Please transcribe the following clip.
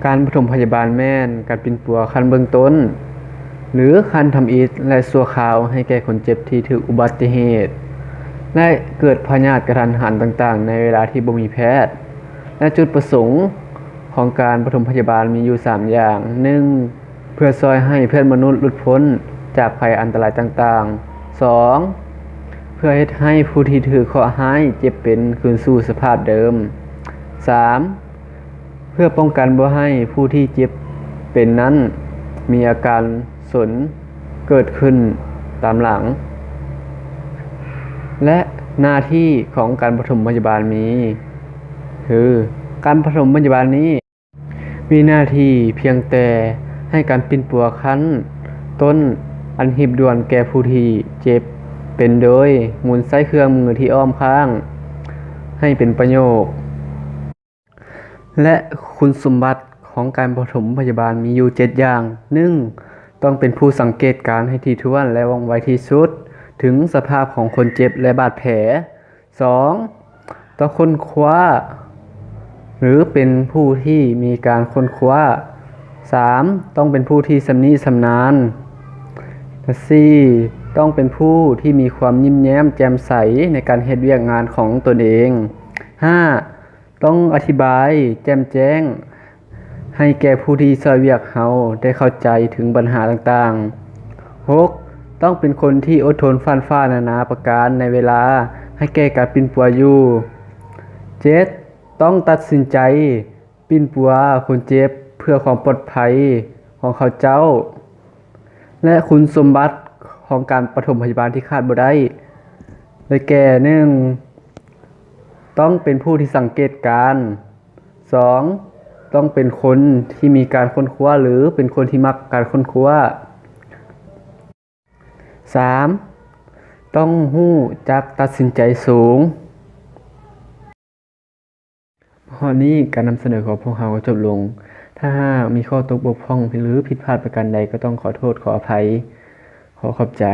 การปฐมพยาบาลแม่นการปิ่นปัวขั้นเบื้องต้นหรือขั้นทำอิฐและสัวขาวให้แก่คนเจ็บที่ถูกอุบัติเหตุและเกิดพยาธิกระทันหันต่างๆในเวลาที่บ่มีแพทย์และจุดประสงค์ของการปฐมพยาบาลมีอยู่3อย่าง 1. เพื่อช่วยให้เพื่อนมนุษย์หลุดพ้นจากภัยอันตรายต่างๆ 2. เพื่อเฮ็ดให้ผู้ที่ถูกเคราะห์ร้ายเจ็บเป็นคืนสู่สภาพเดิม 3. เพื่อป้องกันบ่ให้ผู้ที่เจ็บเป็นนั้นมีอาการสนเกิดขึ้นตามหลังและหน้าที่ของการปฐมพยาบาลคือการปฐมพยาบาลนี้มีหน้าที่เพียงแต่ให้การปิ่นปัวขั้นต้นอันหีบด่วนแก่ผู้ที่เจ็บเป็นโดยหมุนใช้เครื่องมือที่อ้อมข้างให้เป็นประโยชน์และคุณสมบัติของการปฐมพยาบาลมีอยู่7อย่าง 1. ต้องเป็นผู้สังเกตการณ์ให้ถี่ถ้วนและว่องไวที่สุดถึงสภาพของคนเจ็บและบาดแผล 2. ต้องค้นคว้าหรือเป็นผู้ที่มีการค้นคว้า 3. ต้องเป็นผู้ที่ชำนิชำนาญ 4. ต้องเป็นผู้ที่มีความยิ้มแย้มแจ่มใสในการเฮ็ดเวียกงานของตนเอง 5. ต้องอธิบายแจ่มแจ้งให้แก่ผู้ที่ช่วยเวียกเฮาได้เข้าใจถึงปัญหาต่างๆ 6. ต้องเป็นคนที่อดทนฟั่นฝ่านานาประการในเวลาให้แก่การปิ่นปัวอยู่ 7. ต้องตัดสินใจปิ่นปัวคนเจ็บเพื่อความปลอดภัยของเขาเจ้าและคุณสมบัติของการปฐมพยาบาลที่ขาดบ่ได้ได้แก่ 1. ต้องเป็นผู้ที่สังเกตการณ์ 2. ต้องเป็นคนที่มีการค้นคว้าหรือเป็นคนที่มักการค้นคว้า 3. ต้องรู้จักตัดสินใจสูงข้อนี้การนำเสนอของพวกเราก็จบลงถ้ามีข้อตกบกพร่องหรือผิดพลาดประการใดก็ต้องขอโทษขออภัยขอขอบใจ